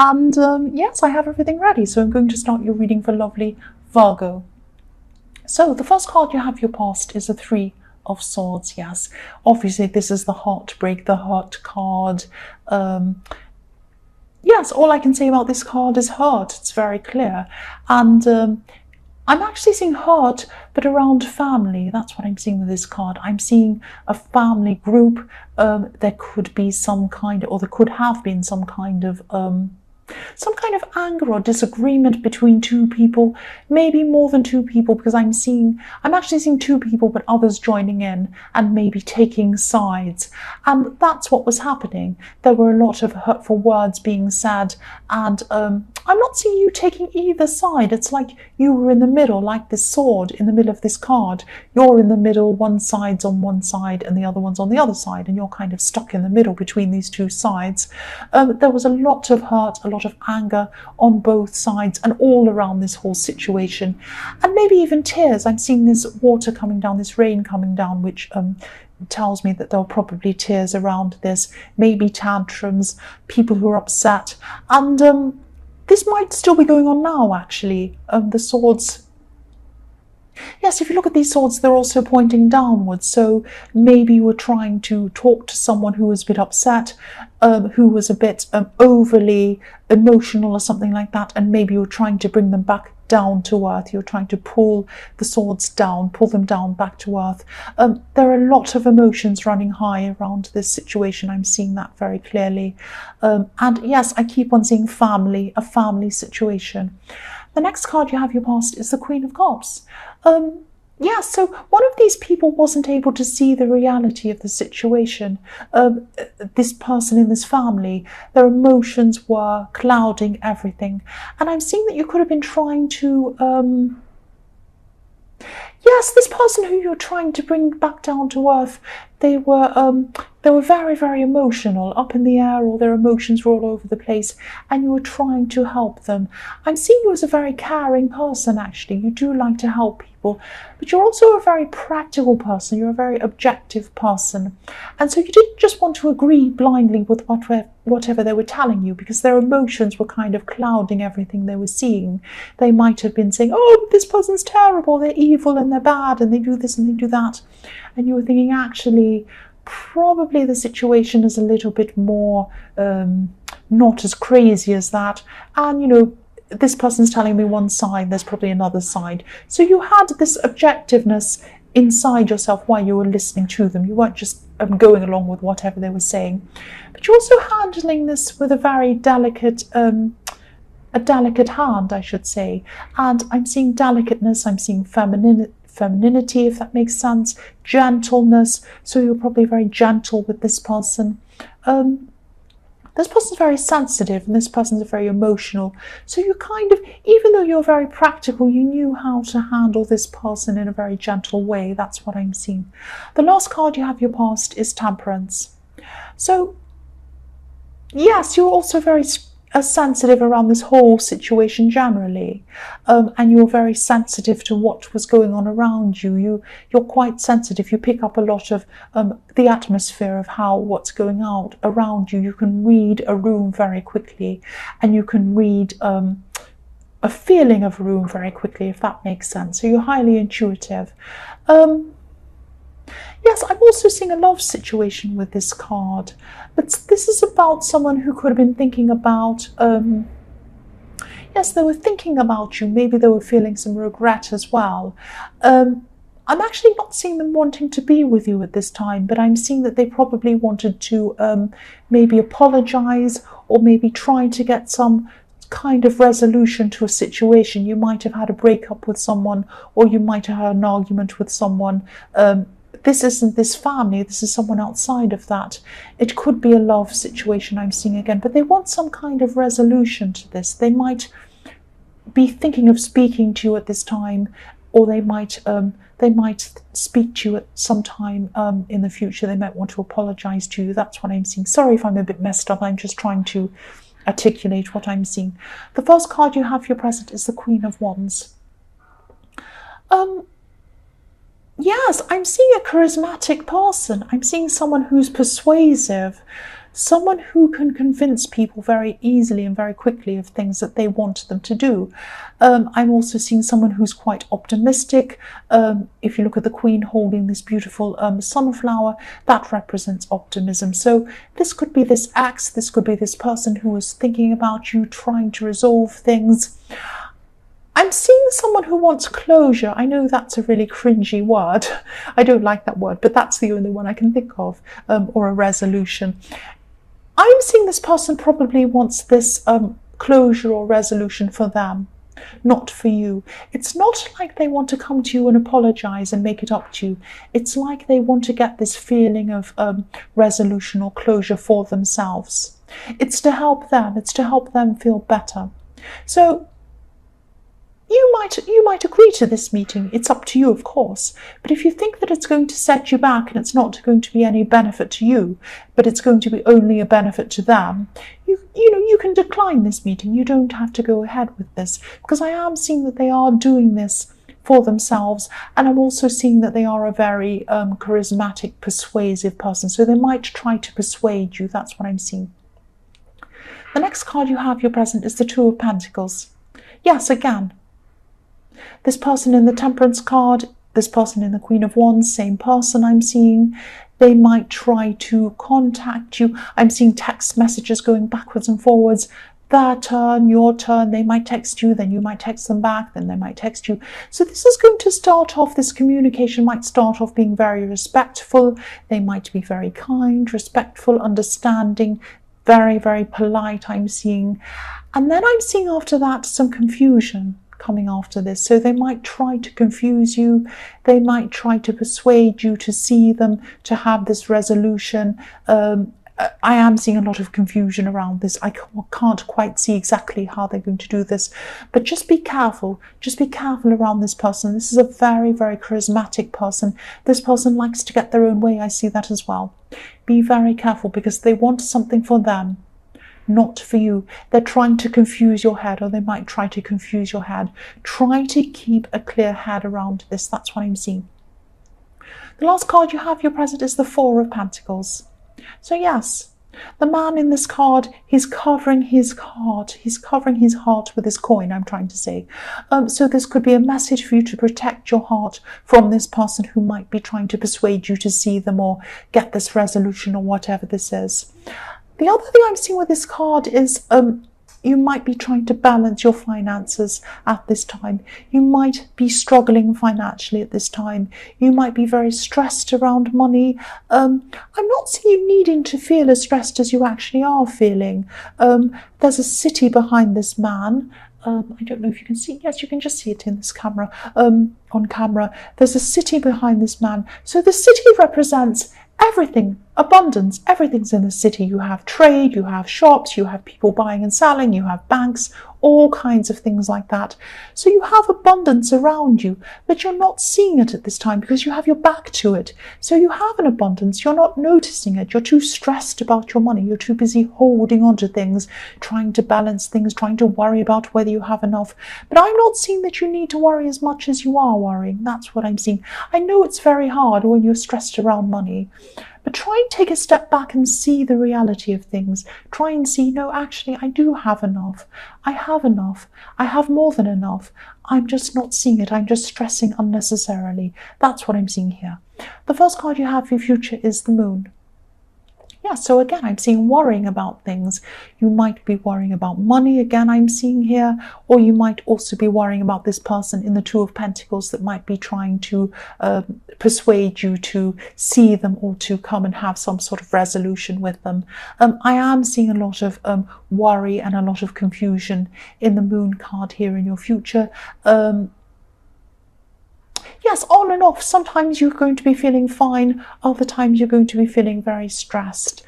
And yes, I have everything ready. So I'm going to start your reading for lovely Virgo. So the first card you have your past is a Three of Swords. Yes, obviously this is the heartbreak, the hurt card. Yes, all I can say about this card is hurt. It's very clear. And I'm actually seeing hurt, but around family. That's what I'm seeing with this card. I'm seeing a family group. There could be some kind, or there could have been some kind of anger or disagreement between two people, maybe more than two people, because I'm actually seeing two people, but others joining in and maybe taking sides. And that's what was happening. There were a lot of hurtful words being said, and I'm not seeing you taking either side. It's like you were in the middle, like this sword in the middle of this card. You're in the middle, one side's on one side and the other one's on the other side, and you're kind of stuck in the middle between these two sides. There was a lot of hurt, a lot of anger on both sides and all around this whole situation, and maybe even tears. I'm seeing this water coming down, this rain coming down, which tells me that there were probably tears around this, maybe tantrums, people who are upset, and this might still be going on now, actually. The swords, yes, if you look at these swords, they're also pointing downwards. So maybe you were trying to talk to someone who was a bit upset, who was a bit overly emotional or something like that, and maybe you were trying to bring them back down to earth. You're trying to pull the swords down, pull them down back to earth. There are a lot of emotions running high around this situation. I'm seeing that very clearly. And yes, I keep on seeing family, a family situation. The next card you have your past is the Queen of Cups. Yeah, so one of these people wasn't able to see the reality of the situation. This person in this family, their emotions were clouding everything. And I'm seeing that you could have been trying to... Yes, this person who you're trying to bring back down to earth, they were very, very emotional, up in the air, all their emotions were all over the place, and you were trying to help them. I'm seeing you as a very caring person, actually. You do like to help people, but you're also a very practical person. You're a very objective person. And so you didn't just want to agree blindly with whatever they were telling you, because their emotions were kind of clouding everything they were seeing. They might have been saying, oh, this person's terrible, they're evil and they're bad and they do this and they do that. And you were thinking, actually, probably the situation is a little bit more not as crazy as that. And, you know, this person's telling me one side, there's probably another side. So you had this objectiveness inside yourself while you were listening to them. You weren't just going along with whatever they were saying. But you're also handling this with a very delicate hand, I should say. And I'm seeing delicateness, I'm seeing femininity, if that makes sense, gentleness. So you're probably very gentle with this person. This person's very sensitive and this person's very emotional. So you kind of, even though you're very practical, you knew how to handle this person in a very gentle way. That's what I'm seeing. The last card you have your past is Temperance. So yes, you're also very sensitive around this whole situation generally, and you're very sensitive to what was going on around you. You're quite sensitive. You pick up a lot of the atmosphere of what's going out around you. You can read a room very quickly, and you can read a feeling of a room very quickly, if that makes sense. So you're highly intuitive. Yes, I'm also seeing a love situation with this card, but this is about someone who could have been thinking about, yes, they were thinking about you. Maybe they were feeling some regret as well. I'm actually not seeing them wanting to be with you at this time, but I'm seeing that they probably wanted to maybe apologize or maybe try to get some kind of resolution to a situation. You might have had a breakup with someone, or you might have had an argument with someone. This isn't this family, this is someone outside of that. It could be a love situation I'm seeing again, but they want some kind of resolution to this. They might be thinking of speaking to you at this time, or they might speak to you at some time in the future. They might want to apologize to you. That's what I'm seeing. Sorry if I'm a bit messed up. I'm just trying to articulate what I'm seeing. The first card you have for your present is the Queen of Wands. Yes, I'm seeing a charismatic person. I'm seeing someone who's persuasive, someone who can convince people very easily and very quickly of things that they want them to do. I'm also seeing someone who's quite optimistic. If you look at the Queen holding this beautiful sunflower, that represents optimism. So this could be this ex, this could be this person who is thinking about you, trying to resolve things. I'm seeing someone who wants closure. I know that's a really cringy word. I don't like that word, but that's the only one I can think of, or a resolution. I'm seeing this person probably wants this closure or resolution for them, not for you. It's not like they want to come to you and apologize and make it up to you. It's like they want to get this feeling of resolution or closure for themselves. It's to help them. It's to help them feel better. So you might agree to this meeting. It's up to you, of course. But if you think that it's going to set you back and it's not going to be any benefit to you, but it's going to be only a benefit to them, you can decline this meeting. You don't have to go ahead with this, because I am seeing that they are doing this for themselves, and I'm also seeing that they are a very charismatic, persuasive person. So they might try to persuade you. That's what I'm seeing. The next card you have, your present, is the Two of Pentacles. Yes, again, this person in the Temperance card, this person in the Queen of Wands, same person I'm seeing. They might try to contact you. I'm seeing text messages going backwards and forwards. Their turn, your turn. They might text you, then you might text them back, then they might text you. So this is going to start off, this communication might start off being very respectful. They might be very kind, respectful, understanding, very, very polite, I'm seeing. And then I'm seeing after that some confusion coming after this. So they might try to confuse you. They might try to persuade you to see them, to have this resolution. I am seeing a lot of confusion around this. I can't quite see exactly how they're going to do this, but just be careful. Just be careful around this person. This is a very, very charismatic person. This person likes to get their own way. I see that as well. Be very careful, because they want something for them, not for you. They're trying to confuse your head, or they might try to confuse your head. Try to keep a clear head around this. That's what I'm seeing. The last card you have, your present, is the Four of Pentacles. So yes, the man in this card, he's covering his heart. He's covering his heart with his coin, I'm trying to say. So this could be a message for you to protect your heart from this person who might be trying to persuade you to see them or get this resolution or whatever this is. The other thing I'm seeing with this card is you might be trying to balance your finances at this time. You might be struggling financially at this time. You might be very stressed around money. I'm not seeing you needing to feel as stressed as you actually are feeling. There's a city behind this man. I don't know if you can see. Yes, you can just see it in this camera. On camera, there's a city behind this man. So the city represents everything, abundance. Everything's in the city. You have trade, you have shops, you have people buying and selling, you have banks, all kinds of things like that. So you have abundance around you, but you're not seeing it at this time because you have your back to it. So you have an abundance, you're not noticing it. You're too stressed about your money. You're too busy holding on to things, trying to balance things, trying to worry about whether you have enough. But I'm not seeing that you need to worry as much as you are worrying. That's what I'm seeing. I know it's very hard when you're stressed around money, but try and take a step back and see the reality of things. Try and see, no, actually, I do have enough. I have enough. I have more than enough. I'm just not seeing it. I'm just stressing unnecessarily. That's what I'm seeing here. The first card you have for your future is the Moon. Yeah, so again, I'm seeing worrying about things. You might be worrying about money, again, I'm seeing here, or you might also be worrying about this person in the Two of Pentacles that might be trying to persuade you to see them or to come and have some sort of resolution with them. I am seeing a lot of worry and a lot of confusion in the Moon card here in your future. Yes, on and off. Sometimes you're going to be feeling fine. Other times you're going to be feeling very stressed.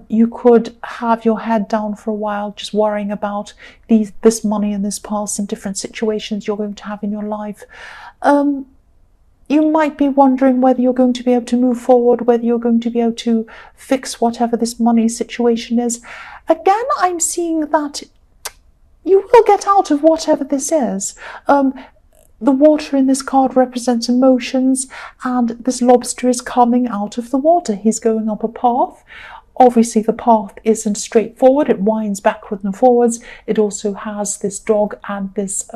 You could have your head down for a while, just worrying about this money and this past and different situations you're going to have in your life. You might be wondering whether you're going to be able to move forward, whether you're going to be able to fix whatever this money situation is. Again, I'm seeing that you will get out of whatever this is. The water in this card represents emotions, and this lobster is coming out of the water. He's going up a path. Obviously, the path isn't straightforward. It winds backwards and forwards. It also has this dog and this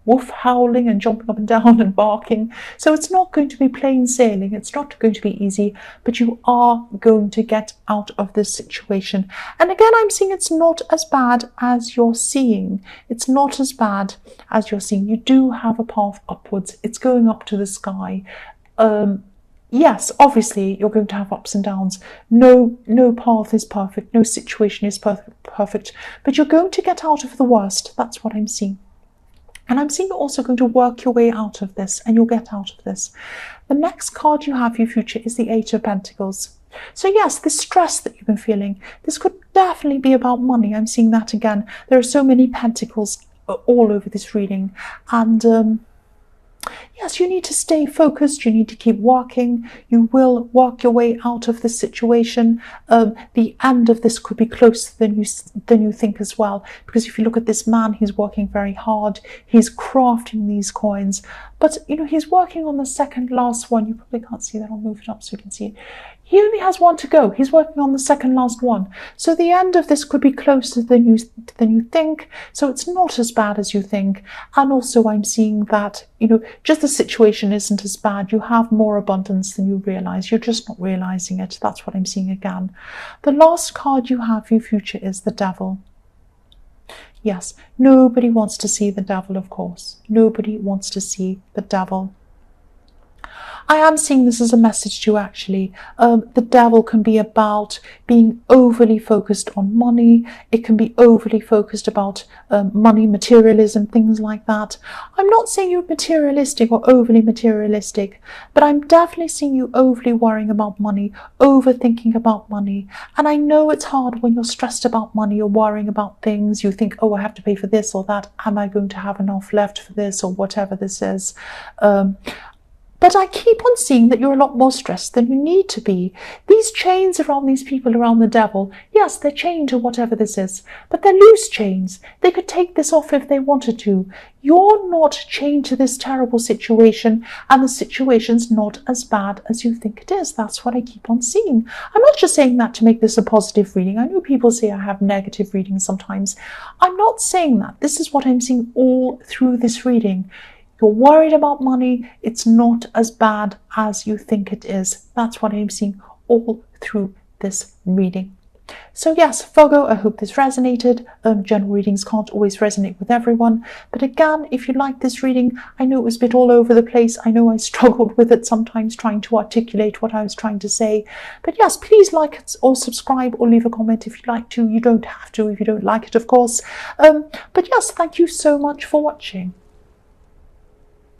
wolf howling and jumping up and down and barking. So it's not going to be plain sailing. It's not going to be easy, but you are going to get out of this situation. And again, I'm seeing it's not as bad as you're seeing. It's not as bad as you're seeing. You do have a path upwards. It's going up to the sky. Yes, obviously you're going to have ups and downs. No path is perfect. No situation is perfect. But you're going to get out of the worst. That's what I'm seeing. And I'm seeing you're also going to work your way out of this, and you'll get out of this. The next card you have for your future is the Eight of Pentacles. So yes, this stress that you've been feeling, this could definitely be about money. I'm seeing that again. There are so many pentacles all over this reading. And yes, you need to stay focused. You need to keep working. You will work your way out of this situation. The end of this could be closer than you think as well. Because if you look at this man, he's working very hard. He's crafting these coins. But, you know, he's working on the second last one. You probably can't see that. I'll move it up so you can see it. He only has one to go. He's working on the second last one. So the end of this could be closer than you think. So it's not as bad as you think. And also I'm seeing that, you know, just the situation isn't as bad. You have more abundance than you realize. You're just not realizing it. That's what I'm seeing again. The last card you have for your future is the Devil. Yes, nobody wants to see the devil, of course. Nobody wants to see the devil. I am seeing this as a message to you, actually. The devil can be about being overly focused on money. It can be overly focused about money, materialism, things like that. I'm not saying you're materialistic or overly materialistic, but I'm definitely seeing you overly worrying about money, overthinking about money. And I know it's hard when you're stressed about money or worrying about things. You think, oh, I have to pay for this or that. Am I going to have enough left for this or whatever this is? But I keep on seeing that you're a lot more stressed than you need to be. These chains around these people around the devil, yes, they're chained to whatever this is, but they're loose chains. They could take this off if they wanted to. You're not chained to this terrible situation, and the situation's not as bad as you think it is. That's what I keep on seeing. I'm not just saying that to make this a positive reading. I know people say I have negative readings sometimes. I'm not saying that. This is what I'm seeing all through this reading. You're worried about money. It's not as bad as you think it is. That's what I'm seeing all through this reading. So yes, Virgo, I hope this resonated. General readings can't always resonate with everyone. But again, if you like this reading, I know it was a bit all over the place. I know I struggled with it sometimes trying to articulate what I was trying to say. But yes, please like it or subscribe or leave a comment if you'd like to. You don't have to if you don't like it, of course. But yes, thank you so much for watching.